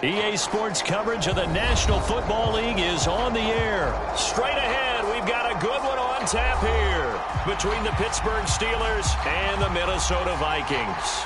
EA Sports coverage of the National Football League is on the air. Straight ahead, we've got a good one on tap here between the Pittsburgh Steelers and the Minnesota Vikings.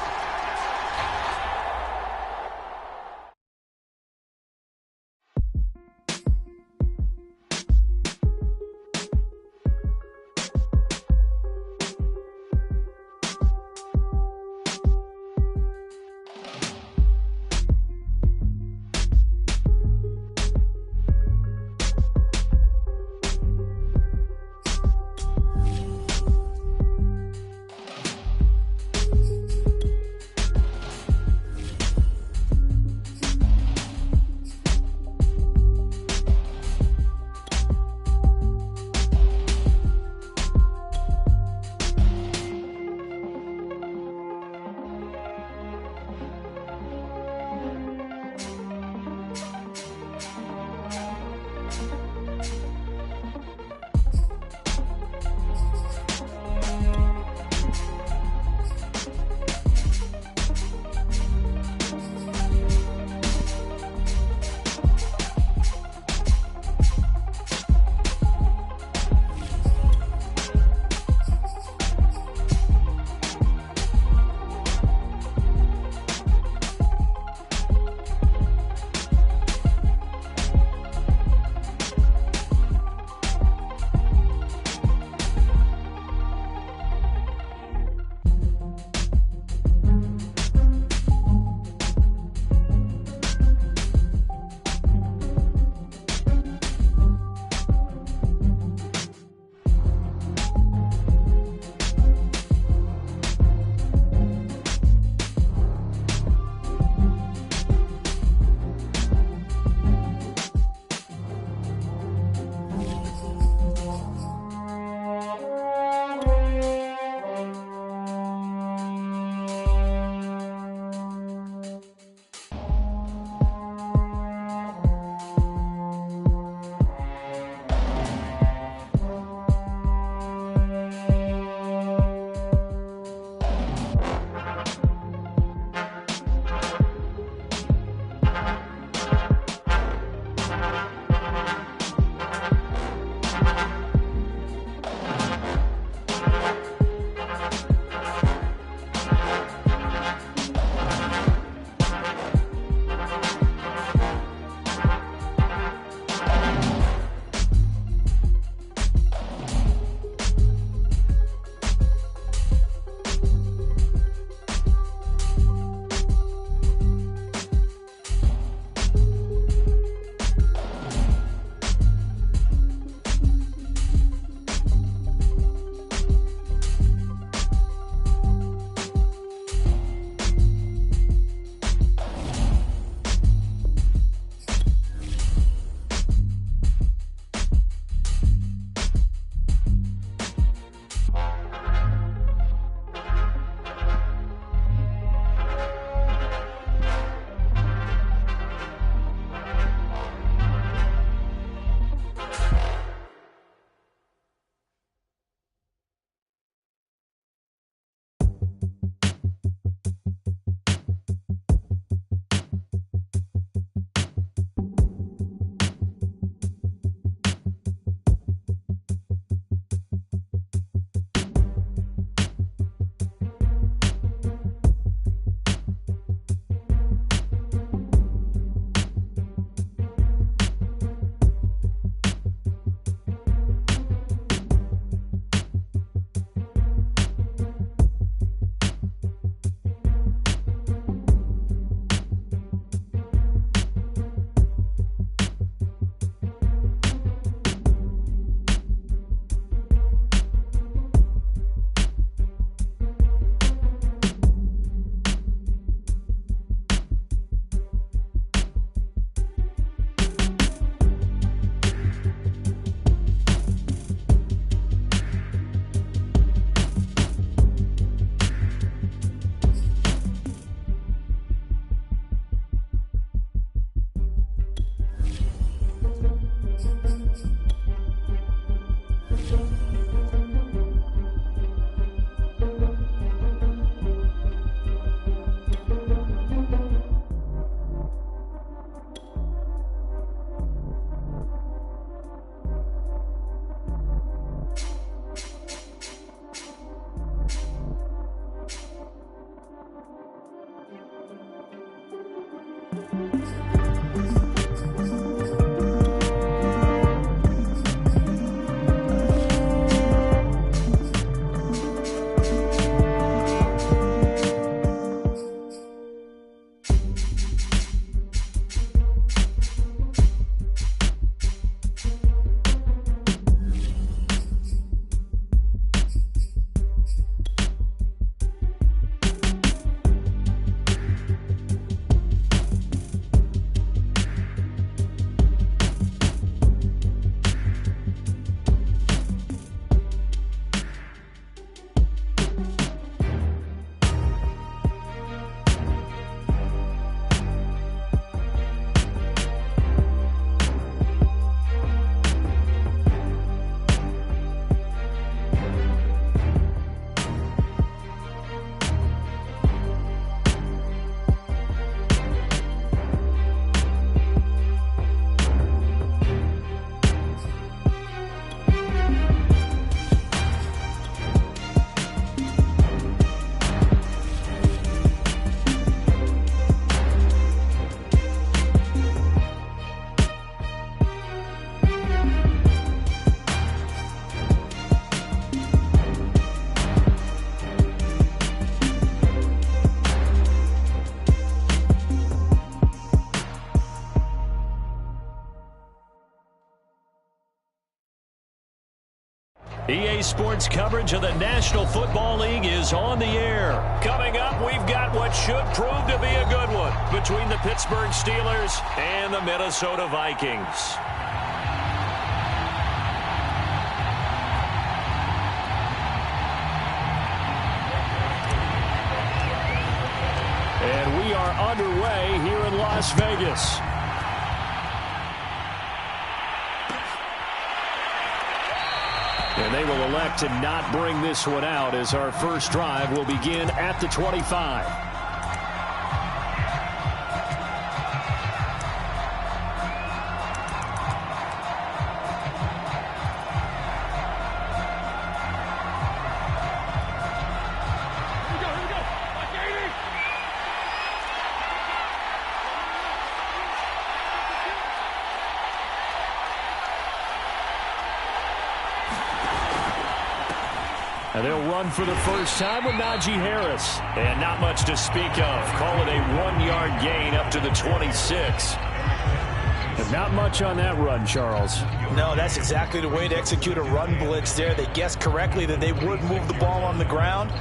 EA Sports coverage of the National Football League is on the air. Coming up, we've got what should prove to be a good one between the Pittsburgh Steelers and the Minnesota Vikings. And we are underway here in Las Vegas. And they will elect to not bring this one out as our first drive will begin at the 25. And they'll run for the first time with Najee Harris. And not much to speak of. Call it a 1-yard gain up to the 26. And not much on that run, Charles. No, that's exactly the way to execute a run blitz there. They guessed correctly that they would move the ball on the ground,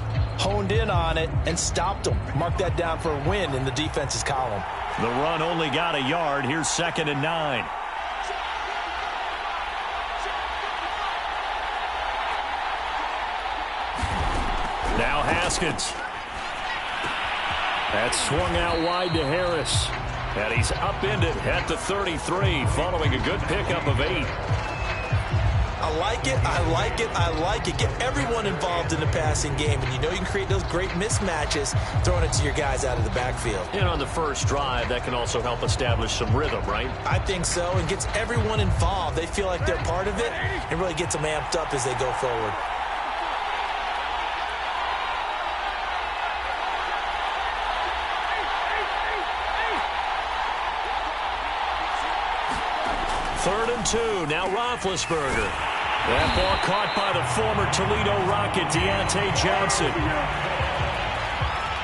honed in on it, and stopped them. Mark that down for a win in the defense's column. The run only got a yard. Here's 2nd and 9. Now Haskins. That's swung out wide to Harris. And he's upended at the 33 following a good pickup of 8. I like it, I like it, I like it. Get everyone involved in the passing game. And you know you can create those great mismatches throwing it to your guys out of the backfield. And on the first drive, that can also help establish some rhythm, right? I think so. And gets everyone involved. They feel like they're part of it and really gets them amped up as they go forward. Third and 2. Now Roethlisberger. That ball caught by the former Toledo Rocket, Deontay Johnson.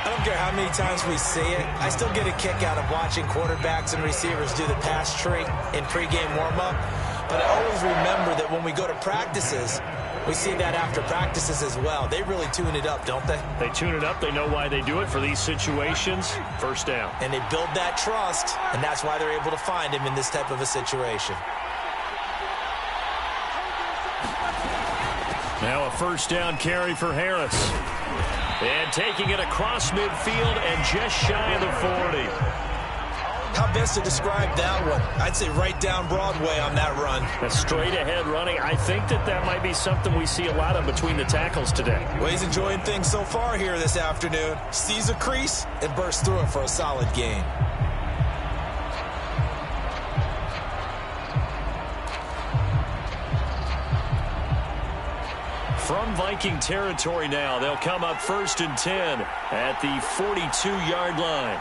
I don't care how many times we see it. I still get a kick out of watching quarterbacks and receivers do the pass tree in pregame warm-up. But I always remember that when we go to practices, we see that after practices as well. They really tune it up, don't they? They tune it up. They know why they do it for these situations. First down. And they build that trust, and that's why they're able to find him in this type of a situation. Now a first down carry for Harris. And taking it across midfield and just shy of the 40. How best to describe that one? I'd say right down Broadway on that run. A straight ahead running. I think that might be something we see a lot of between the tackles today. Well, he's enjoying things so far here this afternoon. Sees a crease and bursts through it for a solid gain. From Viking territory now, they'll come up 1st and 10 at the 42-yard line.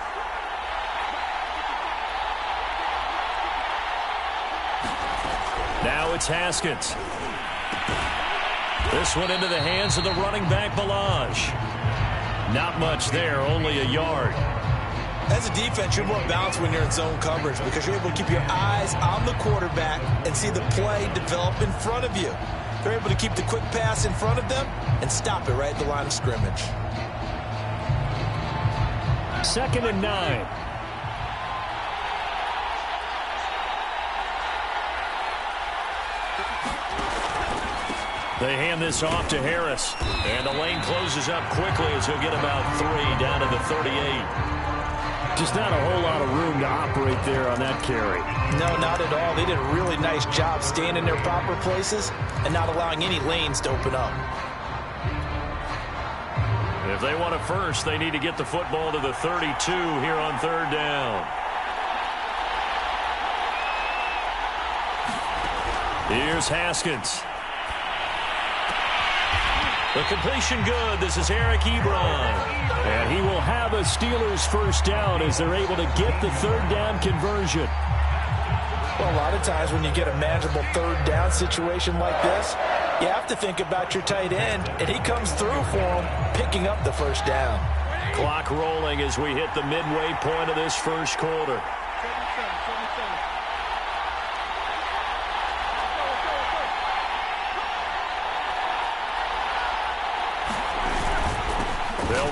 Now it's Haskins. This one into the hands of the running back, Balaj. Not much there, only a yard. As a defense, you're more balanced when you're in zone coverage because you're able to keep your eyes on the quarterback and see the play develop in front of you. They're able to keep the quick pass in front of them and stop it right at the line of scrimmage. 2nd and 9. They hand this off to Harris. And the lane closes up quickly as he'll get about 3 down to the 38. Just not a whole lot of room to operate there on that carry. No, not at all. They did a really nice job staying in their proper places and not allowing any lanes to open up. If they want a first, they need to get the football to the 32 here on 3rd down. Here's Haskins. The completion good. This is Eric Ebron. And he will have a Steelers first down as they're able to get the 3rd down conversion. Well, a lot of times when you get a manageable 3rd down situation like this, you have to think about your tight end, and he comes through for him, picking up the 1st down. Clock rolling as we hit the midway point of this first quarter.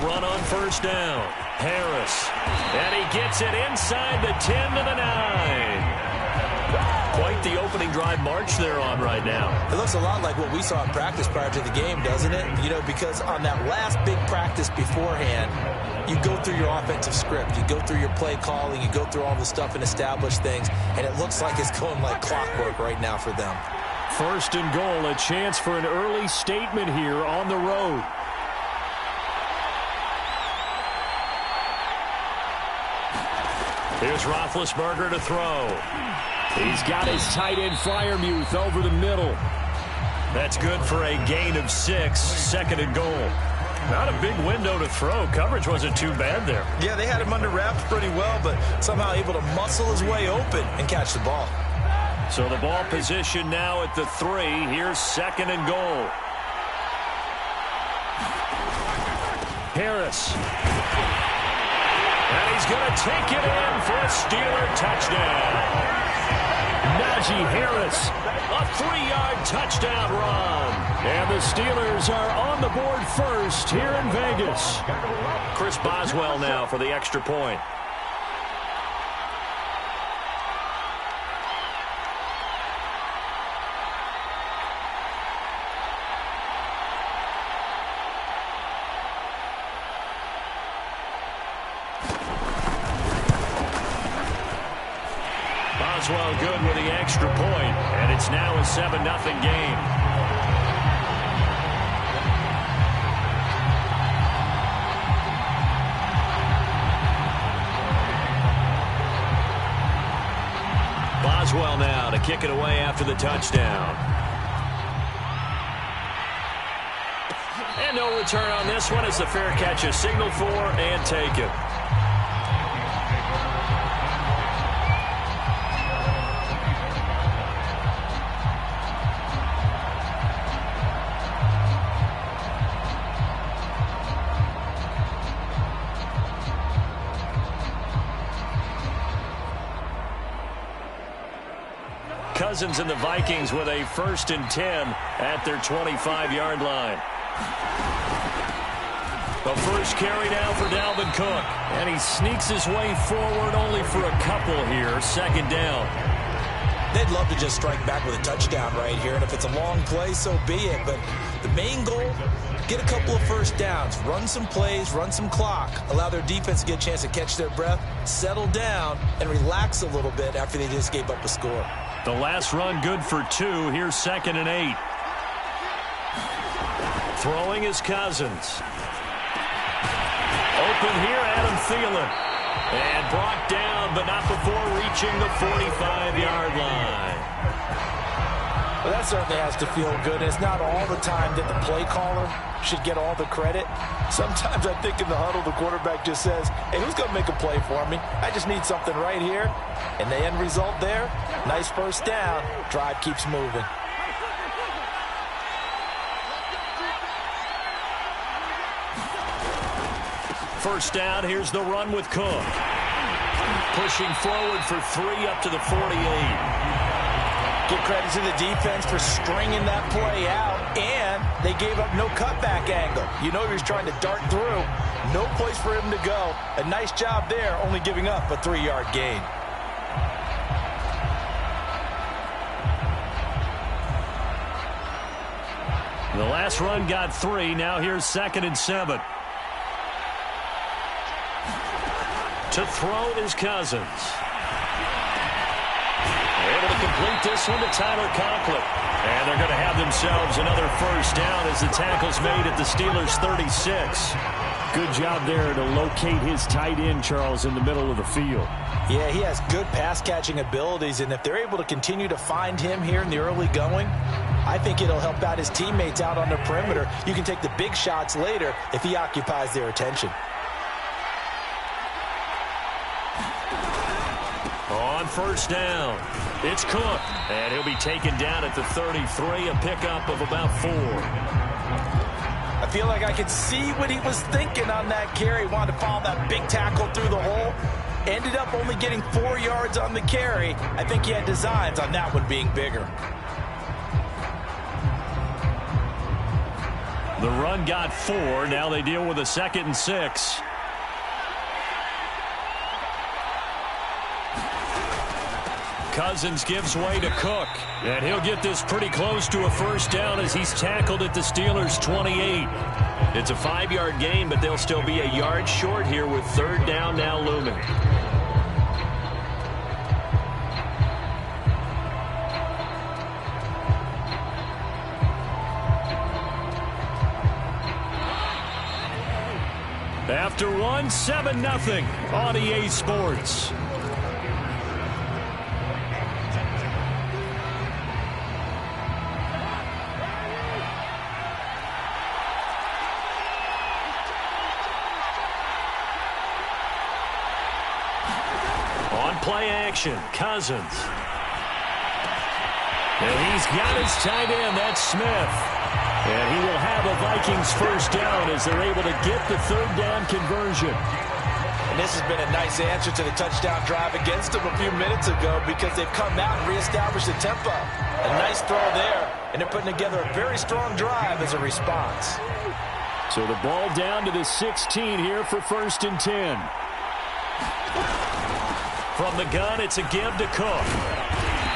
They'll run on first down. Harris. And he gets it inside the 10 to the 9. Quite the opening drive march they're on right now. It looks a lot like what we saw in practice prior to the game, doesn't it? You know, because on that last big practice beforehand, you go through your offensive script. You go through your play calling. You go through all the stuff and establish things. And it looks like it's going like clockwork right now for them. First and goal, a chance for an early statement here on the road. Here's Roethlisberger to throw. He's got his tight end Freiermuth over the middle. That's good for a gain of 6, second and goal. Not a big window to throw. Coverage wasn't too bad there. Yeah, they had him under wraps pretty well, but somehow able to muscle his way open and catch the ball. So the ball position now at the 3. Here's second and goal. Harris. And he's going to take it in for a Steeler touchdown. Najee Harris, a 3-yard touchdown run. And the Steelers are on the board first here in Vegas. Chris Boswell now for the extra point. Boswell good with the extra point, and it's now a 7-0 game. Boswell now to kick it away after the touchdown. And no return on this one as the fair catch is signaled for and taken. Cousins and the Vikings with a 1st and 10 at their 25-yard line. The first carry now for Dalvin Cook. And he sneaks his way forward only for a couple here. Second down. They'd love to just strike back with a touchdown right here. And if it's a long play, so be it. But the main goal, get a couple of first downs. Run some plays, run some clock. Allow their defense to get a chance to catch their breath, settle down, and relax a little bit after they just gave up a score. The last run good for 2. Here's 2nd and 8. Throwing is Cousins. Open here, Adam Thielen. And brought down, but not before reaching the 45-yard line. Well, that certainly has to feel good. It's not all the time that the play caller should get all the credit. Sometimes I think in the huddle, the quarterback just says, hey, who's going to make a play for me? I just need something right here. And the end result there, nice first down. Drive keeps moving. First down, here's the run with Cook. Pushing forward for 3 up to the 48. Give credit to the defense for stringing that play out, and they gave up no cutback angle. You know he was trying to dart through. No place for him to go. A nice job there, only giving up a 3-yard gain. The last run got 3. Now here's 2nd and 7. To throw is Cousins. Able to complete this one to Tyler Conklin. And they're going to have themselves another first down as the tackle's made at the Steelers' 36. Good job there to locate his tight end, Charles, in the middle of the field. Yeah, he has good pass-catching abilities, and if they're able to continue to find him here in the early going, I think it'll help out his teammates out on the perimeter. You can take the big shots later if he occupies their attention. On first down, it's Cook, and he'll be taken down at the 33, a pickup of about 4. I feel like I could see what he was thinking on that carry. Wanted to follow that big tackle through the hole. Ended up only getting 4 yards on the carry. I think he had designs on that one being bigger. The run got 4. Now they deal with a 2nd and 6. Cousins gives way to Cook. And he'll get this pretty close to a first down as he's tackled at the Steelers' 28. It's a 5-yard gain, but they'll still be a yard short here with 3rd down now looming. After 7-0 on EA Sports. Play action, Cousins. And he's got his tight end, that's Smith. And he will have a Vikings first down as they're able to get the 3rd down conversion. And this has been a nice answer to the touchdown drive against them a few minutes ago because they've come out and reestablished the tempo. A nice throw there, and they're putting together a very strong drive as a response. So the ball down to the 16 here for 1st and 10. From the gun, it's a give to Cook.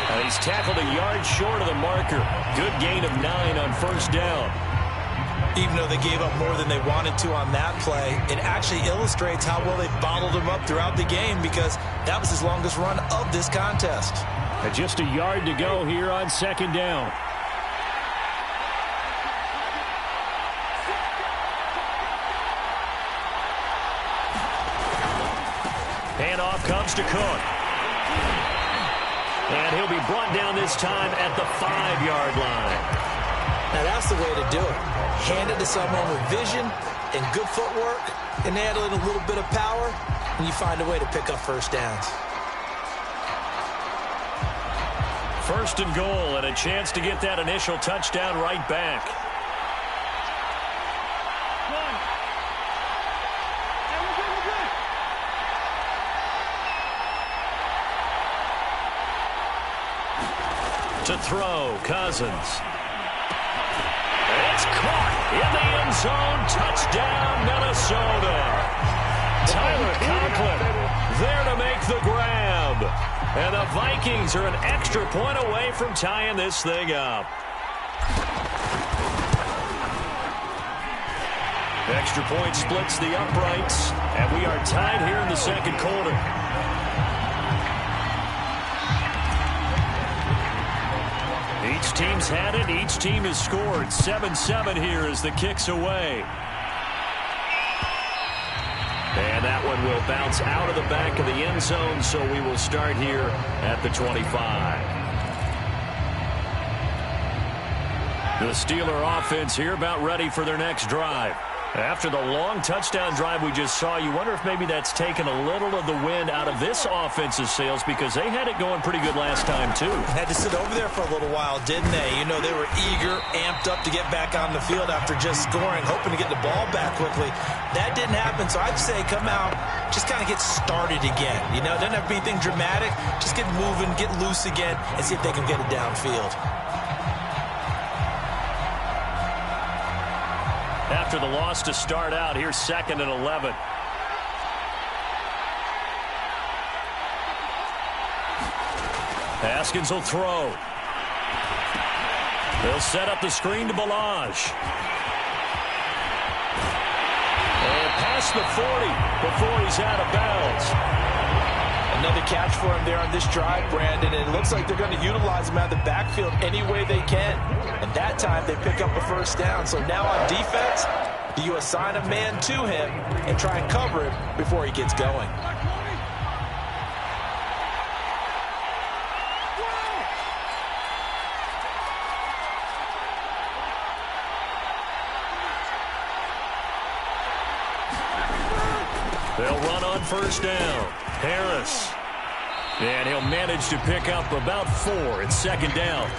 And he's tackled a yard short of the marker. Good gain of 9 on 1st down. Even though they gave up more than they wanted to on that play, it actually illustrates how well they bottled him up throughout the game because that was his longest run of this contest. And just a yard to go here on 2nd down. Handoff comes to Cook. And he'll be brought down this time at the 5-yard line. Now that's the way to do it. Hand it to someone with vision and good footwork and add in a little bit of power, and you find a way to pick up first downs. 1st and goal and a chance to get that initial touchdown right back. To throw, Cousins. It's caught in the end zone. Touchdown, Minnesota. Tyler Conklin there to make the grab. And the Vikings are an extra point away from tying this thing up. Extra point splits the uprights, and we are tied here in the 2nd quarter. Each team's had it. Each team has scored. 7-7 here as the kick's away. And that one will bounce out of the back of the end zone, so we will start here at the 25. The Steeler offense here about ready for their next drive. After the long touchdown drive we just saw, you wonder if maybe that's taken a little of the wind out of this offense's sails because they had it going pretty good last time, too. Had to sit over there for a little while, didn't they? You know, they were eager, amped up to get back on the field after just scoring, hoping to get the ball back quickly. That didn't happen, so I'd say come out, just kind of get started again. You know, doesn't have to be anything dramatic. Just get moving, get loose again, and see if they can get it downfield. After the loss to start out, here's 2nd and 11. Haskins will throw. They'll set up the screen to Balaj. And past the 40 before he's out of bounds. Another catch for him there on this drive, Brandon, and it looks like they're going to utilize him out of the backfield any way they can. And that time they pick up a first down. So now on defense, do you assign a man to him and try and cover him before he gets going? They'll run on first down. Harris. And he'll manage to pick up about 4. It's 2nd down.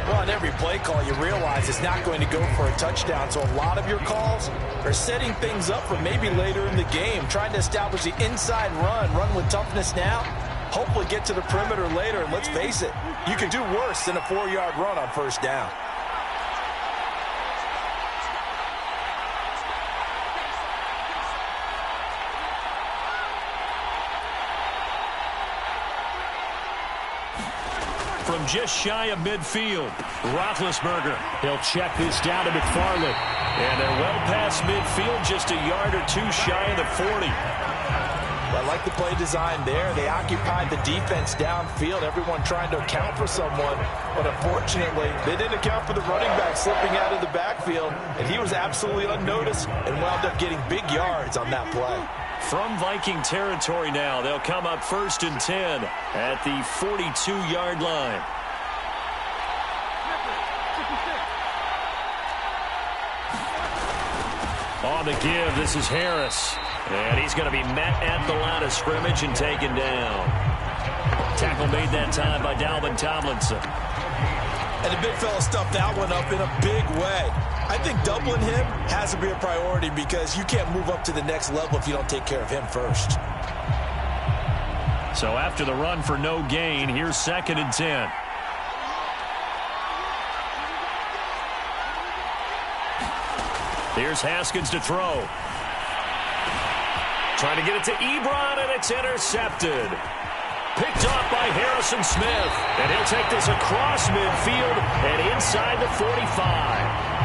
Well, on every play call, you realize it's not going to go for a touchdown. So a lot of your calls are setting things up for maybe later in the game, trying to establish the inside run with toughness now, hopefully get to the perimeter later. And let's face it, you can do worse than a 4-yard run on first down. from just shy of midfield. Roethlisberger, he'll check this down to McFarland. And they're well past midfield, just a yard or two shy of the 40. I like the play design there. They occupied the defense downfield, everyone trying to account for someone. But unfortunately, they didn't account for the running back slipping out of the backfield. And he was absolutely unnoticed and wound up getting big yards on that play. From Viking territory now, they'll come up 1st and 10 at the 42-yard line. On the give, this is Harris. And he's going to be met at the line of scrimmage and taken down. Tackle made that time by Dalvin Tomlinson. And the big fella stuffed that one up in a big way. I think doubling him has to be a priority because you can't move up to the next level if you don't take care of him first. So after the run for no gain, here's 2nd and 10. Here's Haskins to throw. Trying to get it to Ebron, and it's intercepted. Picked off by Harrison Smith. And he'll take this across midfield and inside the 45.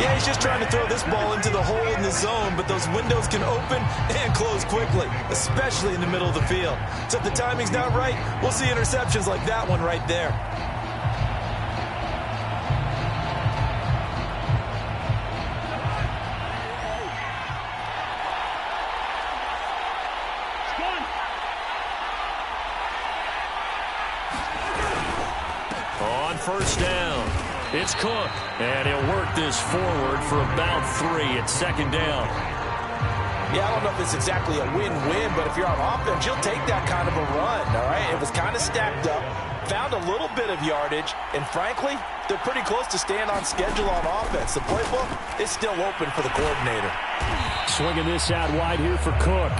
Yeah, he's just trying to throw this ball into the hole in the zone, but those windows can open and close quickly, especially in the middle of the field. So if the timing's not right, we'll see interceptions like that one right there. On 1st down, it's Cook, and he'll work this forward for about 3 at 2nd down. Yeah, I don't know if it's exactly a win-win, but if you're on offense, you'll take that kind of a run, all right? It was kind of stacked up, found a little bit of yardage, and frankly, they're pretty close to staying on schedule on offense. The playbook is still open for the coordinator. Swinging this out wide here for Cook.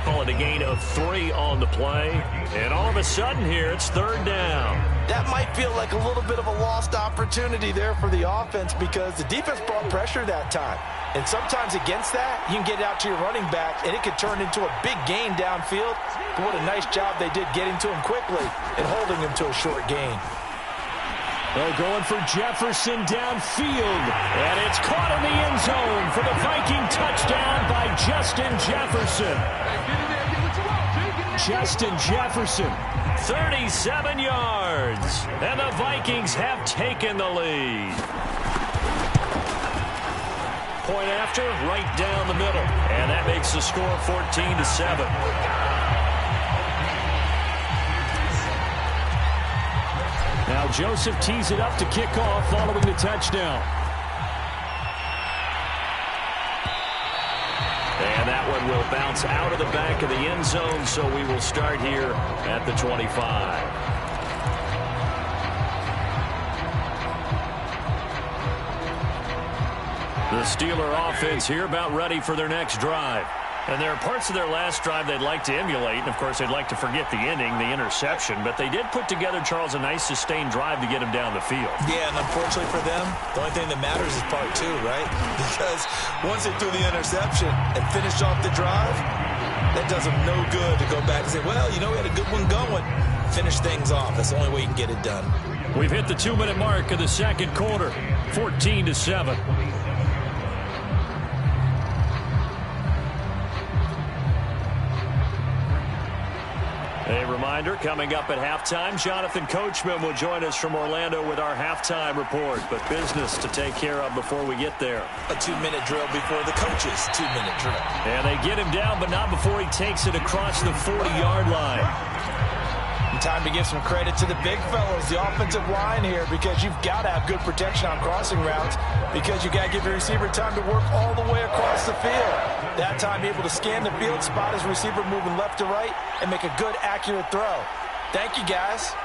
Call it a gain of 3 on the play. And all of a sudden here, it's 3rd down. That might feel like a little bit of a lost opportunity there for the offense because the defense brought pressure that time. And sometimes against that, you can get out to your running back, and it could turn into a big gain downfield. But what a nice job they did getting to him quickly and holding him to a short gain. They're going for Jefferson downfield. And it's caught in the end zone for the Viking touchdown by Justin Jefferson. Justin Jefferson, 37 yards. And the Vikings have taken the lead. Point after, right down the middle. And that makes the score 14-7. Now Joseph tees it up to kick off following the touchdown. And that one will bounce out of the back of the end zone, so we will start here at the 25. The Steeler offense here about ready for their next drive. And there are parts of their last drive they'd like to emulate. And, of course, they'd like to forget the ending, the interception. But they did put together, Charles, a nice sustained drive to get him down the field. Yeah, and unfortunately for them, the only thing that matters is part 2, right? Because once they threw the interception and finished off the drive, that does them no good to go back and say, well, you know, we had a good one going. Finish things off. That's the only way you can get it done. We've hit the 2-minute mark of the second quarter, 14-7. A reminder, coming up at halftime, Jonathan Coachman will join us from Orlando with our halftime report. But business to take care of before we get there. A 2-minute drill before the coach's 2-minute drill. And they get him down, but not before he takes it across the 40-yard line. And time to give some credit to the big fellows, the offensive line here, because you've got to have good protection on crossing routes because you got to give your receiver time to work all the way across the field. That time able to scan the field, spot his receiver moving left to right, and make a good, accurate throw. Thank you, guys.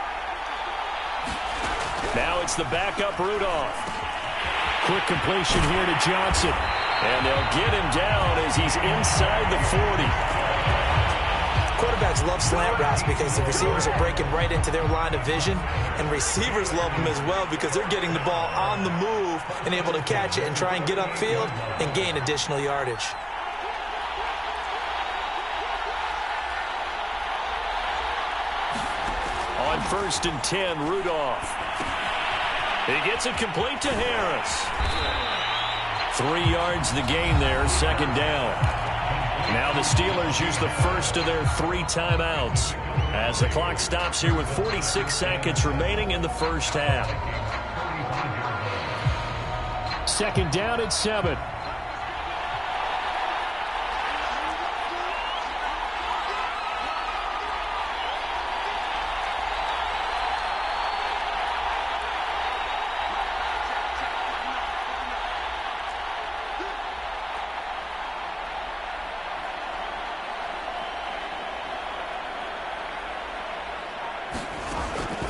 Now it's the backup Rudolph. Quick completion here to Johnson. And they'll get him down as he's inside the 40. Quarterbacks love slant routes because the receivers are breaking right into their line of vision, and receivers love them as well because they're getting the ball on the move and able to catch it and try and get upfield and gain additional yardage. On First and 10, Rudolph. He gets it complete to Harris. 3 yards the gain there, second down. Now the Steelers use the first of their 3 timeouts as the clock stops here with 46 seconds remaining in the first half. Second down at 7.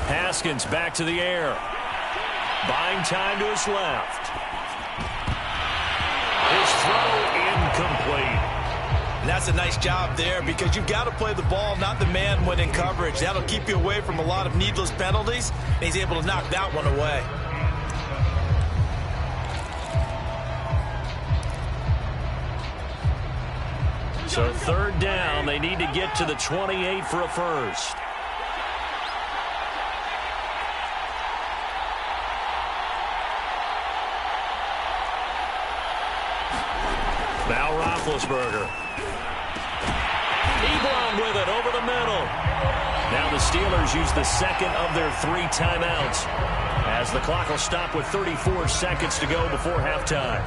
Haskins back to the air. Buying time to his left. His throw incomplete. And that's a nice job there because you've got to play the ball, not the man when in coverage. That'll keep you away from a lot of needless penalties, and he's able to knock that one away. So third down, they need to get to the 28 for a first. Now Roethlisberger. Ebron with it over the middle. Now the Steelers use the second of their 3 timeouts as the clock will stop with 34 seconds to go before halftime.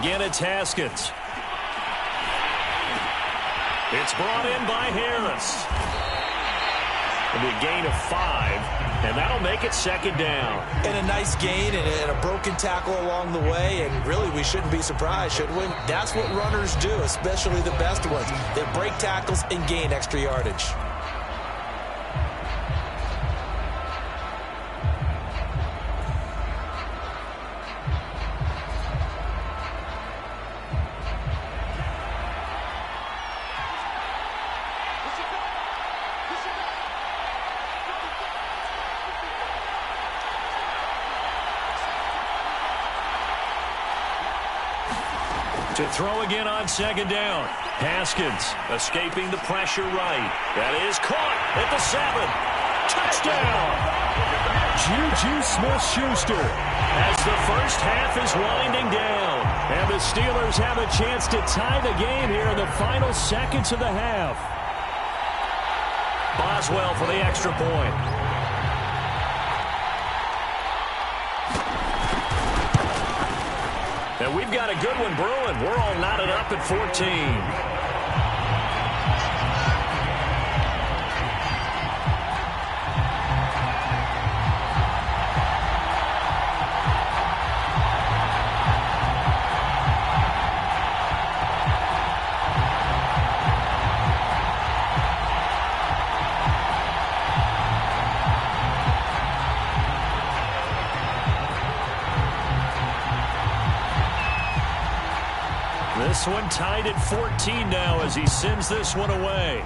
Again, it's Haskins. It's brought in by Harris. It'll be a gain of 5, and that'll make it second down. And a nice gain and a broken tackle along the way, and really we shouldn't be surprised, should we? That's what runners do, especially the best ones. They break tackles and gain extra yardage. To throw again on second down. Haskins escaping the pressure right. That is caught at the 7. Touchdown! Juju Smith-Schuster as the first half is winding down. And the Steelers have a chance to tie the game here in the final seconds of the half. Boswell for the extra point. And we've got a good one brewing. We're all knotted up at 14. This one tied at 14 now as he sends this one away.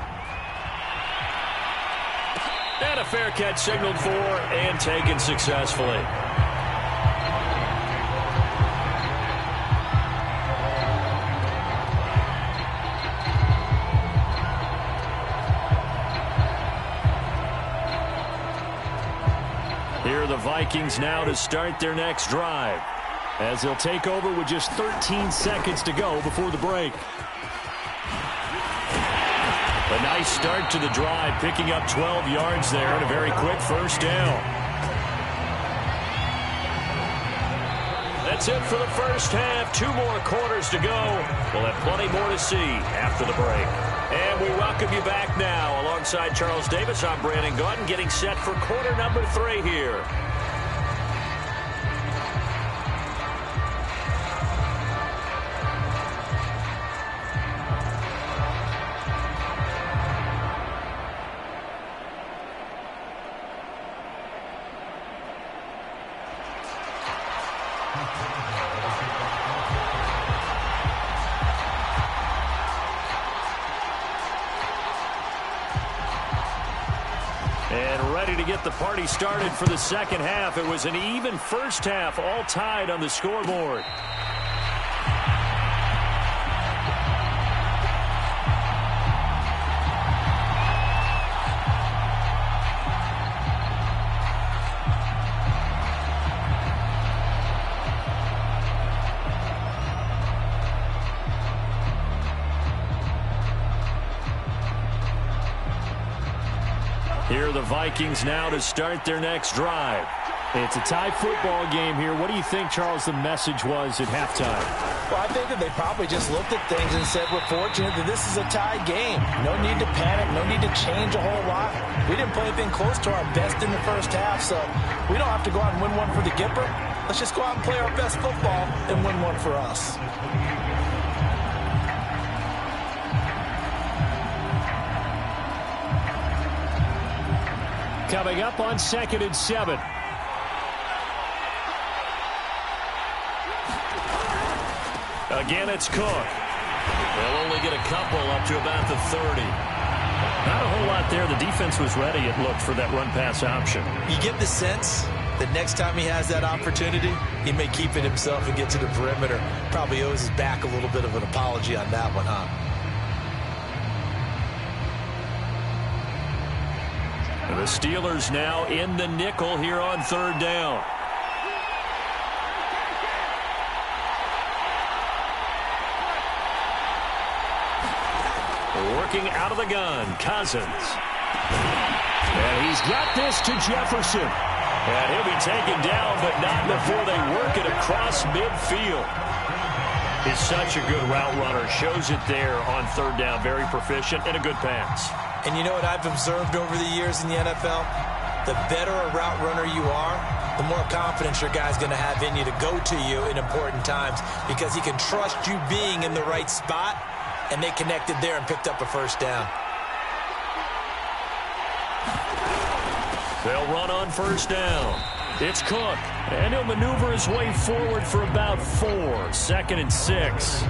And a fair catch signaled for and taken successfully. Here are the Vikings now to start their next drive, as they'll take over with just 13 seconds to go before the break. A nice start to the drive, picking up 12 yards there and a very quick first down. That's it for the first half. 2 more quarters to go. We'll have plenty more to see after the break. And we welcome you back now. Alongside Charles Davis, I'm Brandon Gaudin, getting set for quarter number 3 here. And ready to get the party started for the second half. It was an even first half, all tied on the scoreboard. Here are the Vikings now to start their next drive. It's a tie football game here. What do you think, Charles, the message was at halftime? Well, I think that they probably just looked at things and said, we're fortunate that this is a tie game. No need to panic. No need to change a whole lot. We didn't play anything close to our best in the first half, so we don't have to go out and win one for the Gipper. Let's just go out and play our best football and win one for us. Coming up on 2nd and 7. Again, it's Cook. They'll only get a couple up to about the 30. Not a whole lot there. The defense was ready, it looked, for that run-pass option. You get the sense that next time he has that opportunity, he may keep it himself and get to the perimeter. Probably owes his back a little bit of an apology on that one, huh? The Steelers now in the nickel here on 3rd down. Working out of the gun, Cousins. And he's got this to Jefferson. And he'll be taken down, but not before they work it across midfield. He's such a good route runner. Shows it there on 3rd down. Very proficient and a good pass. And you know what I've observed over the years in the NFL? The better a route runner you are, the more confidence your guy's going to have in you to go to you in important times because he can trust you being in the right spot, and they connected there and picked up a 1st down. They'll run on 1st down. It's Cook, and he'll maneuver his way forward for about 4. 2nd and 6.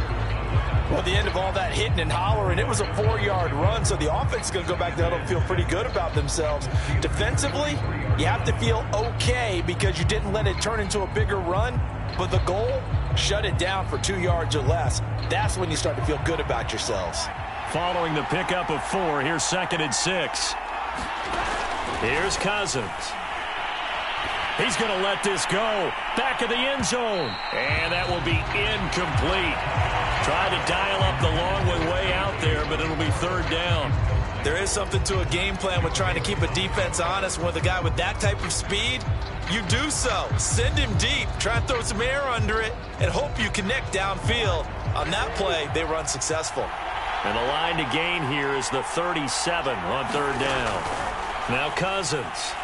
Well, at the end of all that hitting and hollering, it was a 4-yard run, so the offense is going to go back down and feel pretty good about themselves. Defensively, you have to feel okay because you didn't let it turn into a bigger run, but the goal, shut it down for 2 yards or less. That's when you start to feel good about yourselves. Following the pickup of 4, here's 2nd and 6. Here's Cousins. He's going to let this go. Back of the end zone. And that will be incomplete. Try to dial up the long one way out there, but it'll be 3rd down. There is something to a game plan with trying to keep a defense honest. With a guy with that type of speed, you do so. Send him deep. Try and throw some air under it and hope you connect downfield. On that play, they were unsuccessful. And the line to gain here is the 37 on 3rd down. Now Cousins.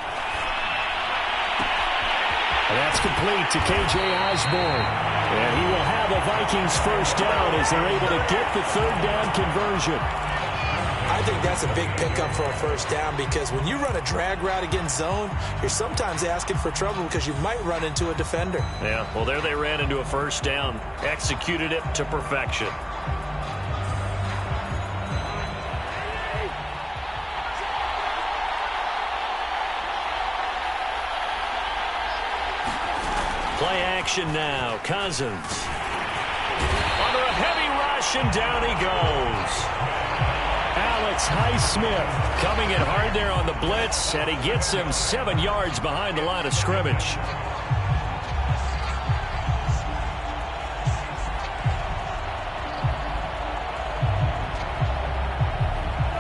And that's complete to K.J. Osborne. And he will have a Vikings 1st down as they're able to get the 3rd down conversion. I think that's a big pickup for a 1st down because when you run a drag route against zone, you're sometimes asking for trouble because you might run into a defender. Yeah, well, there they ran into a 1st down. Executed it to perfection. Play action now. Cousins. Under a heavy rush, and down he goes. Alex Highsmith coming in hard there on the blitz, and he gets him 7 yards behind the line of scrimmage.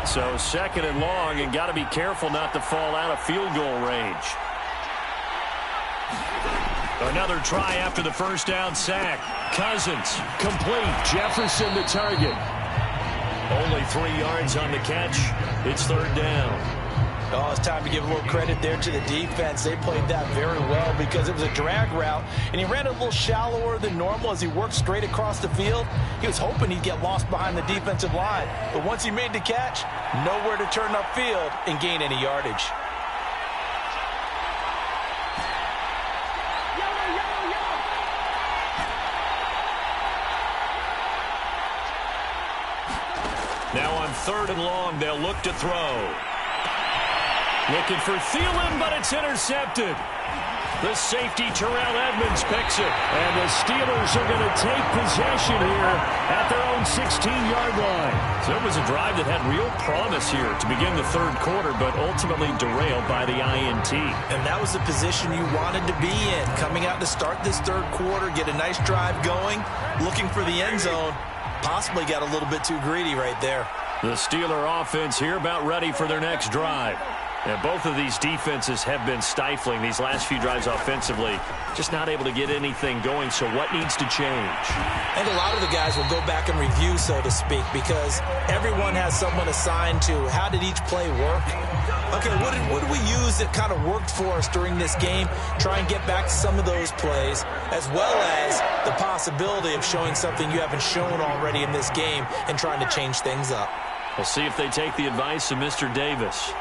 So 2nd and long, and got to be careful not to fall out of field goal range. Another try after the 1st down sack. Cousins, complete. Jefferson the target. Only 3 yards on the catch. It's 3rd down. Oh, it's time to give a little credit there to the defense. They played that very well because it was a drag route, and he ran a little shallower than normal as he worked straight across the field. He was hoping he'd get lost behind the defensive line, but once he made the catch, nowhere to turn upfield and gain any yardage. Now on 3rd and long, they'll look to throw. Looking for Thielen, but it's intercepted. The safety, Terrell Edmonds, picks it. And the Steelers are going to take possession here at their own 16-yard line. So it was a drive that had real promise here to begin the third quarter, but ultimately derailed by the INT. And that was the position you wanted to be in. Coming out to start this third quarter, get a nice drive going, looking for the end zone. Possibly got a little bit too greedy right there. The Steeler offense here about ready for their next drive. And both of these defenses have been stifling these last few drives offensively. Just not able to get anything going, so what needs to change? I think a lot of the guys will go back and review, so to speak, because everyone has someone assigned to how did each play work. Okay, what did we use that kind of worked for us during this game? Try and get back to some of those plays, as well as the possibility of showing something you haven't shown already in this game and trying to change things up. We'll see if they take the advice of Mr. Davis.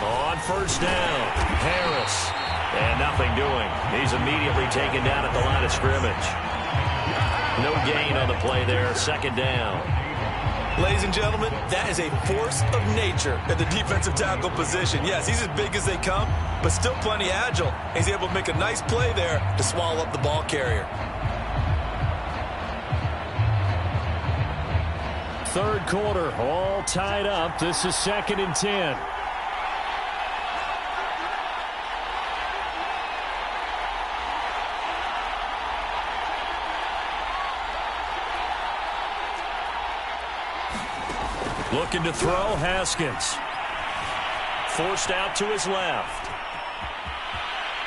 On first down, Harris. And nothing doing. He's immediately taken down at the line of scrimmage. No gain on the play there. Second down. Ladies and gentlemen, that is a force of nature at the defensive tackle position. Yes, he's as big as they come, but still plenty agile. He's able to make a nice play there to swallow up the ball carrier. Third quarter, all tied up. This is 2nd and 10. Looking to throw, Haskins. Forced out to his left.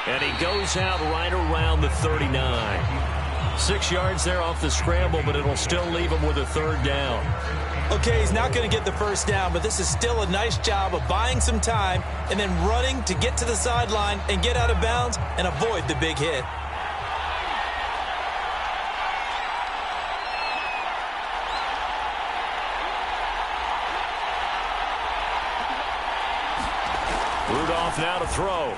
And he goes out right around the 39. 6 yards there off the scramble, but it'll still leave him with a third down. Okay, he's not going to get the first down, but this is still a nice job of buying some time and then running to get to the sideline and get out of bounds and avoid the big hit. Rudolph now to throw.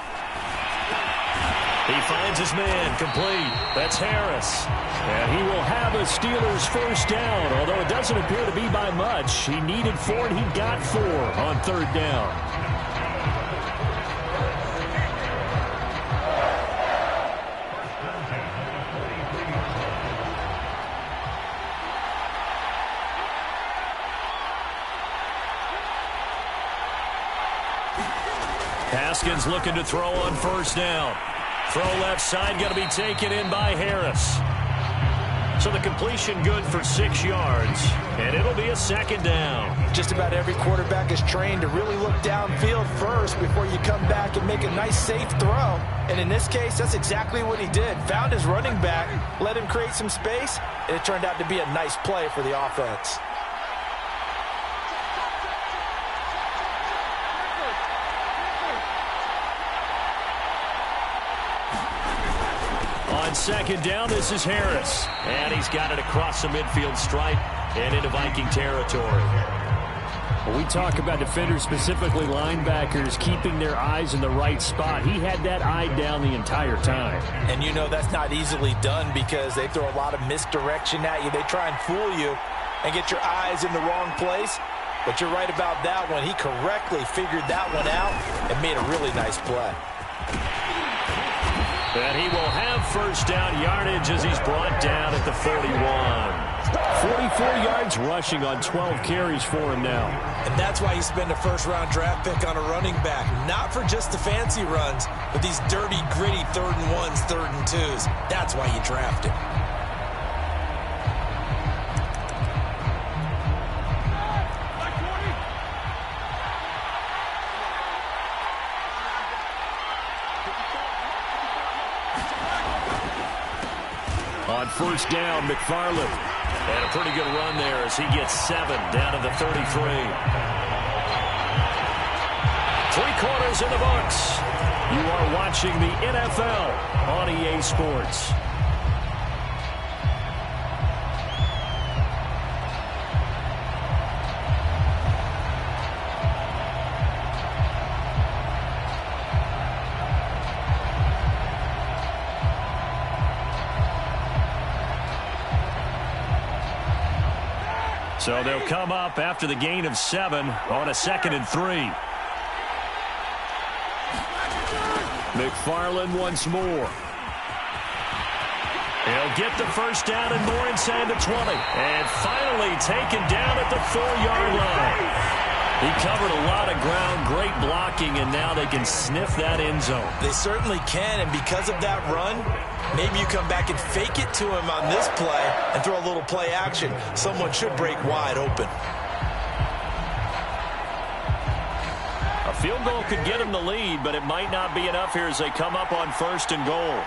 He finds his man, complete. That's Harris. And he will have a Steelers first down, although it doesn't appear to be by much. He needed 4, and he got 4 on third down. Haskins looking to throw on first down. Throw left side, going to be taken in by Harris. So the completion good for 6 yards, and it'll be a second down. Just about every quarterback is trained to really look downfield first before you come back and make a nice, safe throw. And in this case, that's exactly what he did. Found his running back, let him create some space, and it turned out to be a nice play for the offense. On second down, this is Harris. And he's got it across the midfield stripe and into Viking territory. When we talk about defenders, specifically linebackers, keeping their eyes in the right spot, he had that eye down the entire time. And you know that's not easily done because they throw a lot of misdirection at you. They try and fool you and get your eyes in the wrong place. But you're right about that one. He correctly figured that one out and made a really nice play. And he will have first down yardage as he's brought down at the 41. 44 yards rushing on 12 carries for him now. And that's why you spend a first-round draft pick on a running back. Not for just the fancy runs, but these dirty, gritty 3rd and 1s, 3rd and 2s. That's why you draft him. On first down, McFarland. And a pretty good run there as he gets 7 down to the 33. 3 quarters in the books. You are watching the NFL on EA Sports. So they'll come up after the gain of 7 on a 2nd and 3. McFarland once more. He'll get the first down and more inside the 20. And finally taken down at the 4-yard line. He covered a lot of ground, great blocking, and now they can sniff that end zone. They certainly can, and because of that run, maybe you come back and fake it to him on this play and throw a little play action. Someone should break wide open. A field goal could get him the lead, but it might not be enough here as they come up on 1st and goal.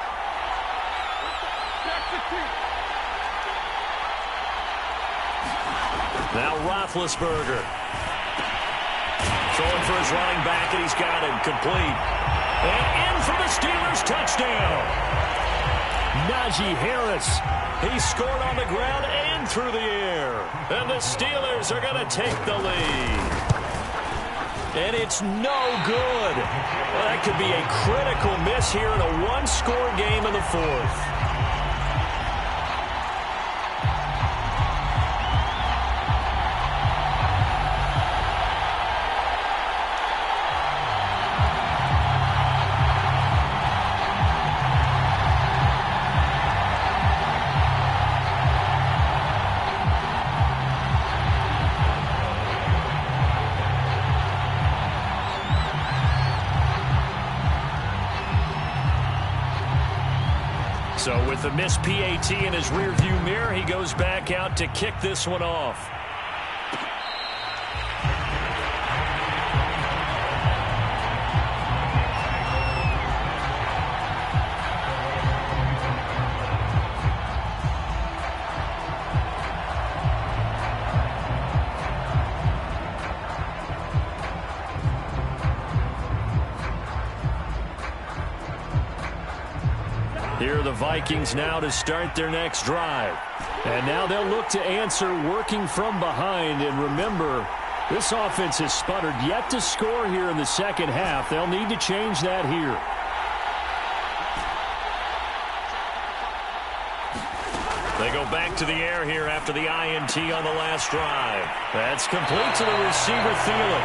Now Roethlisberger. Throwing for his running back, and he's got him complete. And in for the Steelers touchdown. Najee Harris. He scored on the ground and through the air. And the Steelers are going to take the lead. And it's no good. Well, that could be a critical miss here in a one-score game in the 4th. So with the missed PAT in his rearview mirror, he goes back out to kick this one off. Here are the Vikings now to start their next drive. And now they'll look to answer working from behind. And remember, this offense has sputtered yet to score here in the second half. They'll need to change that here. They go back to the air here after the INT on the last drive. That's complete to the receiver, Thielen.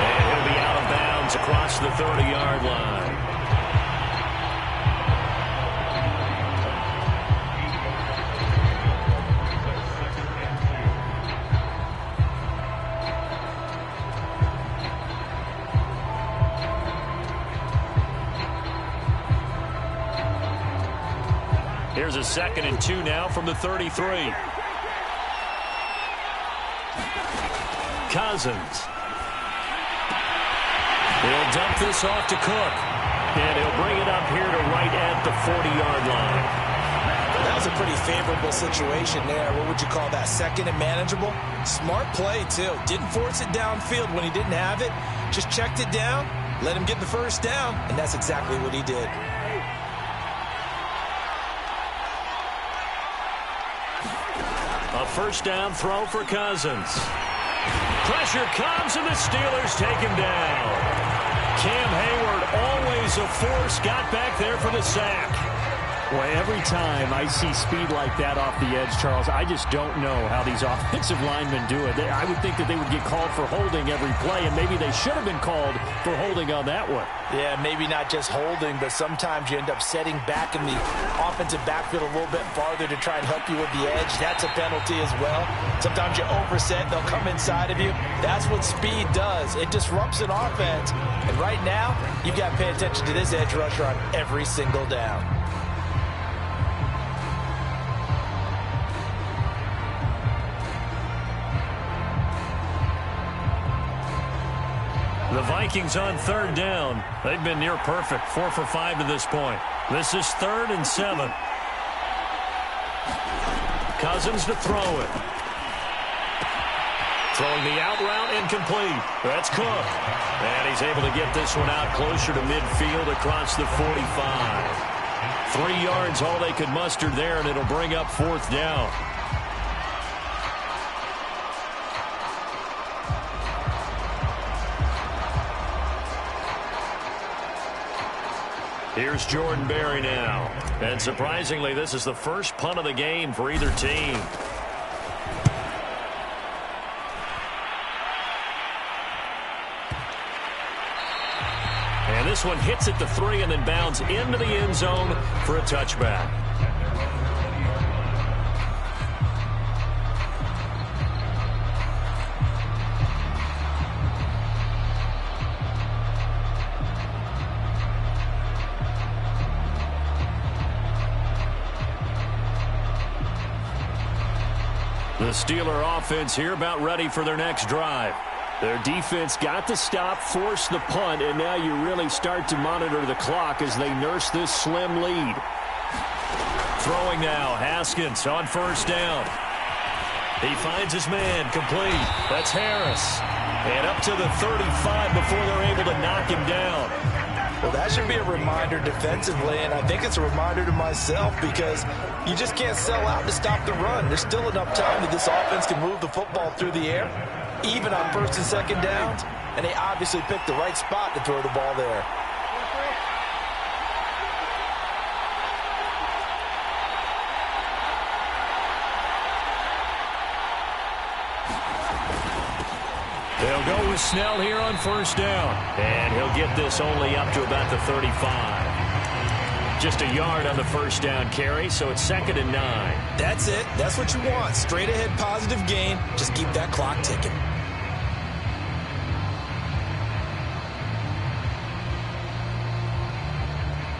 And he'll be out of bounds across the 30-yard line. Here's a 2nd and 2 now from the 33. Cousins. He'll dump this off to Cook. And he'll bring it up here to right at the 40-yard line. That was a pretty favorable situation there. What would you call that? 2nd and manageable? Smart play, too. Didn't force it downfield when he didn't have it. Just checked it down, let him get the first down, and that's exactly what he did. A first down throw for Cousins. Pressure comes, and the Steelers take him down. Cam Hayward, always a force, got back there for the sack. Well, every time I see speed like that off the edge, Charles, I just don't know how these offensive linemen do it. I would think that they would get called for holding every play, and maybe they should have been called for holding on that one. Yeah, maybe not just holding, but sometimes you end up setting back in the offensive backfield a little bit farther to try and help you with the edge. That's a penalty as well. Sometimes you overset, they'll come inside of you. That's what speed does. It disrupts an offense. And right now, you've got to pay attention to this edge rusher on every single down. The Vikings on 3rd down. They've been near perfect, 4 for 5 to this point. This is 3rd and 7. Cousins to throw it. Throwing the out route incomplete. That's Cook. And he's able to get this one out closer to midfield across the 45. 3 yards all they could muster there, and it'll bring up 4th down. Here's Jordan Berry now. And surprisingly, this is the first punt of the game for either team. This one hits at the 3 and then bounds into the end zone for a touchback. The Steeler offense here about ready for their next drive. Their defense got the stop, forced the punt, and now you really start to monitor the clock as they nurse this slim lead. Throwing now, Haskins on first down. He finds his man, complete. That's Harris. And up to the 35 before they're able to knock him down. Well, that should be a reminder defensively, and I think it's a reminder to myself because you just can't sell out to stop the run. There's still enough time that this offense can move the football through the air, even on first and second downs, and they obviously picked the right spot to throw the ball there. They'll go with Snell here on first down. And he'll get this only up to about the 35. Just a yard on the first down carry, so it's 2nd and 9. That's it. That's what you want. Straight ahead positive gain. Just keep that clock ticking.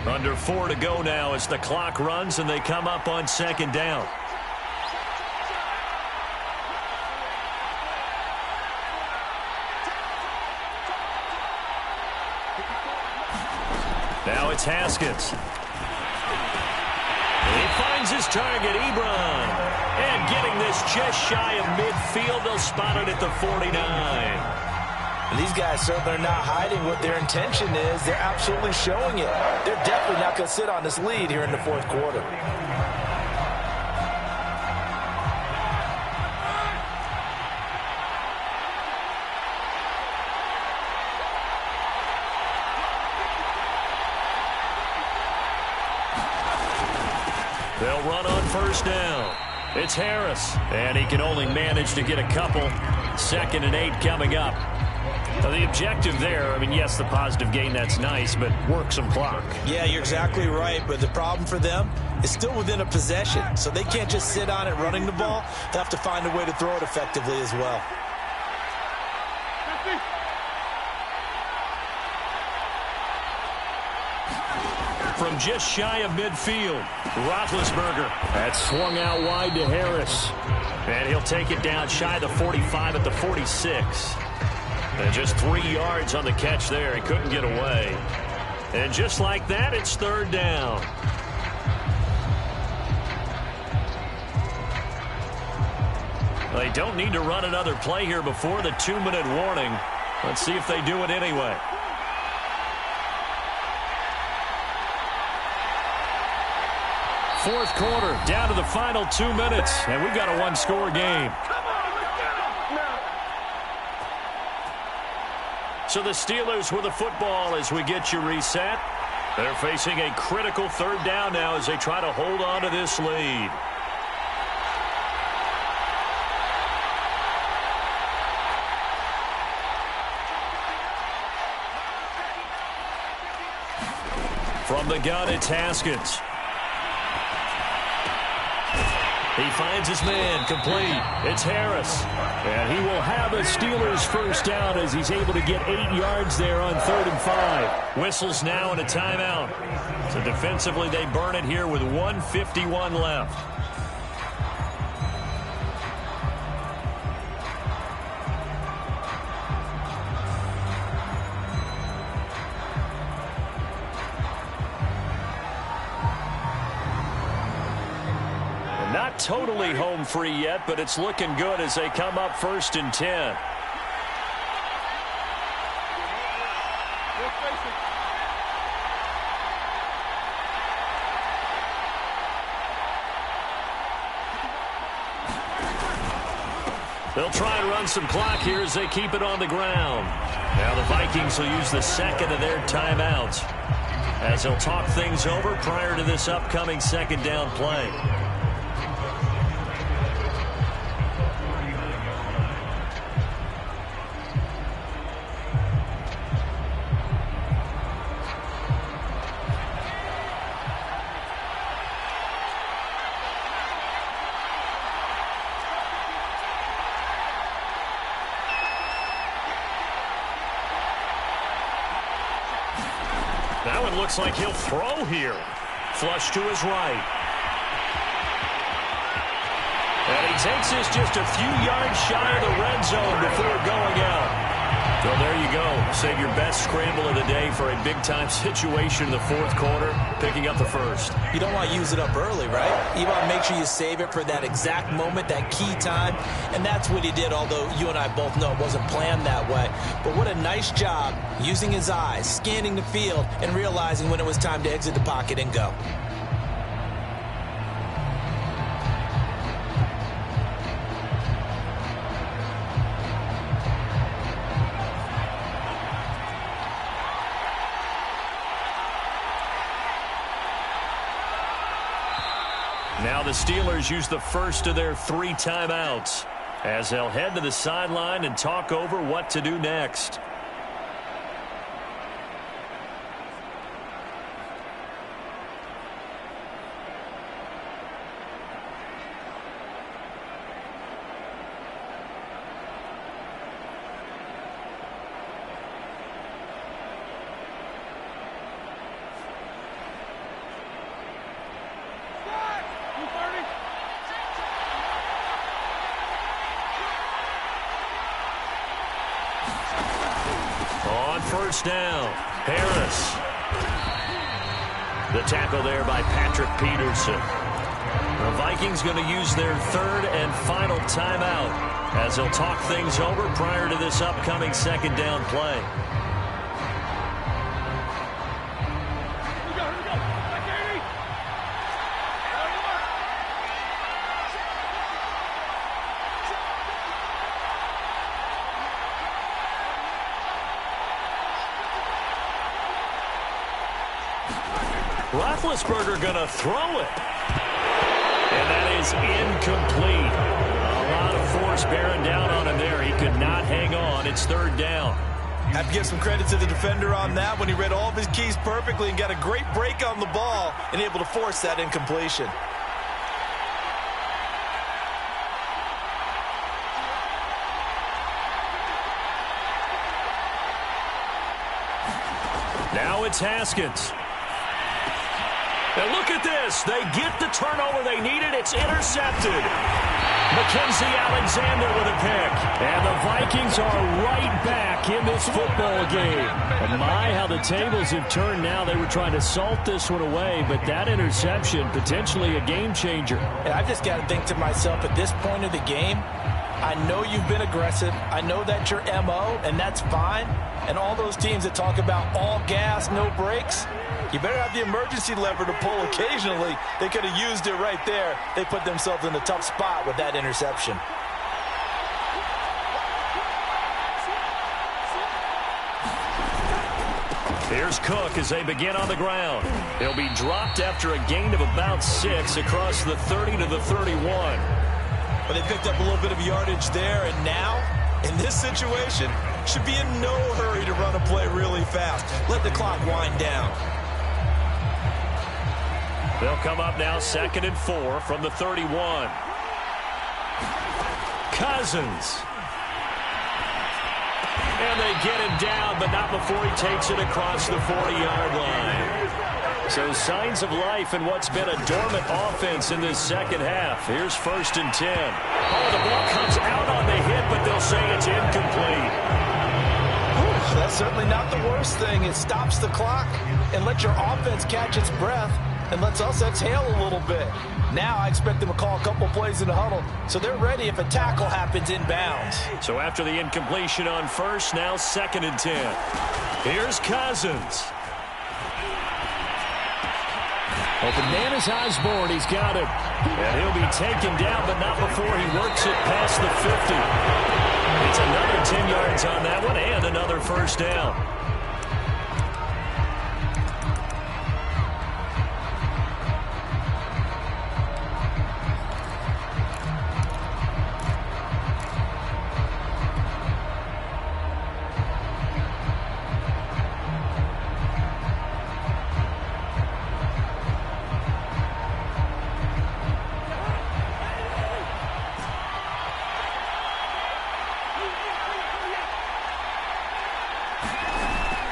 Under 4 to go now as the clock runs and they come up on 2nd down. Now it's Haskins. He finds his target, Ebron. And getting this just shy of midfield, they'll spot it at the 49. And these guys certainly are not hiding what their intention is. They're absolutely showing it. They're definitely not going to sit on this lead here in the 4th quarter. They'll run on first down. It's Harris, and he can only manage to get a couple. 2nd and 8 coming up. Now, the objective there, I mean, yes, the positive gain, that's nice, but work some clock. Yeah, you're exactly right, but the problem for them is still within a possession, so they can't just sit on it running the ball. They have to find a way to throw it effectively as well. From just shy of midfield, Roethlisberger. That's swung out wide to Harris. And he'll take it down shy of the 45 at the 46. And just 3 yards on the catch there. He couldn't get away. And just like that, it's 3rd down. They don't need to run another play here before the 2-minute warning. Let's see if they do it anyway. Fourth quarter, down to the final 2 minutes, and we've got a one-score game. So the Steelers with the football as we get you reset. They're facing a critical 3rd down now as they try to hold on to this lead. From the gun, it's Haskins. He finds his man, complete. It's Harris. And he will have a Steelers first down as he's able to get 8 yards there on 3rd and 5. Whistles now and a timeout. So defensively, they burn it here with 1:51 left. Not totally home free yet, but it's looking good as they come up 1st and 10. They'll try and run some clock here as they keep it on the ground. Now the Vikings will use the 2nd of their timeouts as they'll talk things over prior to this upcoming 2nd down play. Now it looks like he'll throw here. Flush to his right. And he takes this just a few yards shy of the red zone before going out. Well, there you go. Save your best scramble of the day for a big-time situation in the fourth quarter, picking up the first. You don't want to use it up early, right? You want to make sure you save it for that exact moment, that key time, and that's what he did, although you and I both know it wasn't planned that way. But what a nice job using his eyes, scanning the field, and realizing when it was time to exit the pocket and go. Now the Steelers use the first of their 3 timeouts as they'll head to the sideline and talk over what to do next. First down, Harris. The tackle there by Patrick Peterson. The Vikings going to use their 3rd and final timeout as they'll talk things over prior to this upcoming 2nd down play. Roethlisberger going to throw it. And that is incomplete. A lot of force bearing down on him there. He could not hang on. It's 3rd down. Have to give some credit to the defender on that when he read all of his keys perfectly and got a great break on the ball and able to force that incompletion. Now it's Haskins. And look at this. They get the turnover they needed. It's intercepted. Mackenzie Alexander with a pick. And the Vikings are right back in this football game. And my, how the tables have turned now. They were trying to salt this one away, but that interception, potentially a game changer. And I've just got to think to myself, at this point of the game, I know you've been aggressive. I know that's your MO, and that's fine. And all those teams that talk about all gas, no brakes, you better have the emergency lever to pull occasionally. They could have used it right there. They put themselves in a tough spot with that interception. Here's Cook as they begin on the ground. He'll be dropped after a gain of about 6 across the 30 to the 31. But they picked up a little bit of yardage there, and now, in this situation, should be in no hurry to run a play really fast. Let the clock wind down. They'll come up now 2nd and 4 from the 31. Cousins. And they get him down, but not before he takes it across the 40-yard line. So signs of life in what's been a dormant offense in this second half. Here's 1st and 10. Oh, the ball comes out on the hit, but they'll say it's incomplete. That's certainly not the worst thing. It stops the clock and lets your offense catch its breath and lets us exhale a little bit. Now I expect them to call a couple plays in the huddle, so they're ready if a tackle happens inbounds. So after the incompletion on 1st, now 2nd and 10. Here's Cousins. Open man is Osborne. He's got it. And he'll be taken down, but not before he works it past the 50. It's another 10 yards on that one and another 1st down.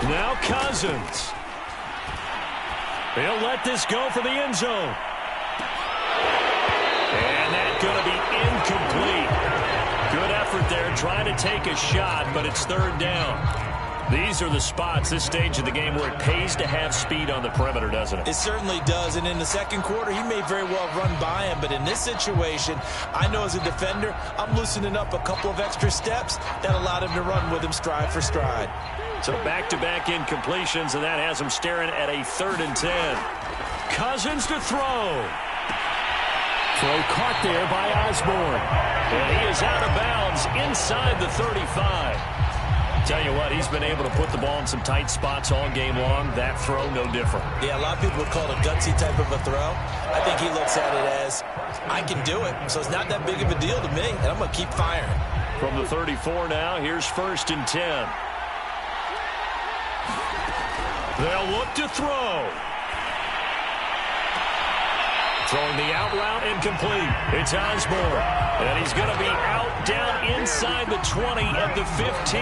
Now Cousins. He'll let this go for the end zone. And that's going to be incomplete. Good effort there trying to take a shot, but it's third down. These are the spots, this stage of the game, where it pays to have speed on the perimeter, doesn't it? It certainly does, and in the second quarter, he may very well run by him, but in this situation, I know as a defender, I'm loosening up a couple of extra steps that allowed him to run with him stride for stride. So back-to-back incompletions, and that has him staring at a 3rd and 10. Cousins to throw. Throw caught there by Osborne. And he is out of bounds inside the 35. Tell you what, he's been able to put the ball in some tight spots all game long. That throw, no different. Yeah, a lot of people would call it a gutsy type of a throw. I think he looks at it as, I can do it, so it's not that big of a deal to me, and I'm going to keep firing. From the 34 now, here's 1st and 10. They'll look to throw. Throwing the out route incomplete. It's Osborne. And he's going to be out down inside the 20 at the 15.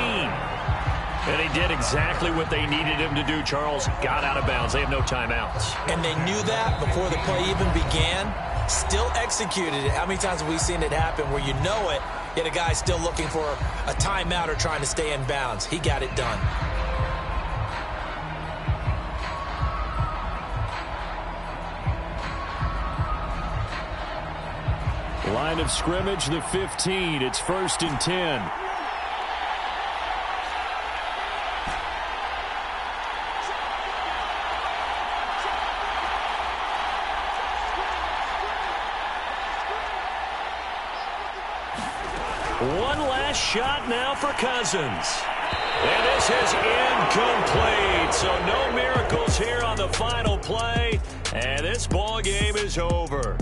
And he did exactly what they needed him to do, Charles. Got out of bounds. They have no timeouts. And they knew that before the play even began. Still executed it. How many times have we seen it happen where you know it, yet a guy's still looking for a timeout or trying to stay in bounds? He got it done. Line of scrimmage, the 15. It's 1st and 10. One last shot now for Cousins. And this is incomplete. So no miracles here on the final play. And this ball game is over.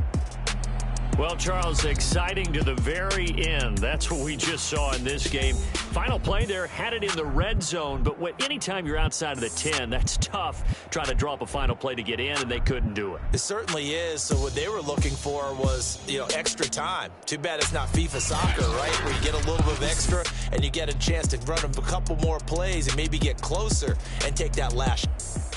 Well, Charles, exciting to the very end. That's what we just saw in this game. Final play there, had it in the red zone, but anytime you're outside of the 10, that's tough trying to draw up a final play to get in, and they couldn't do it. It certainly is. So what they were looking for was, extra time. Too bad it's not FIFA soccer, right, where you get a little bit of extra and you get a chance to run a couple more plays and maybe get closer and take that last shot.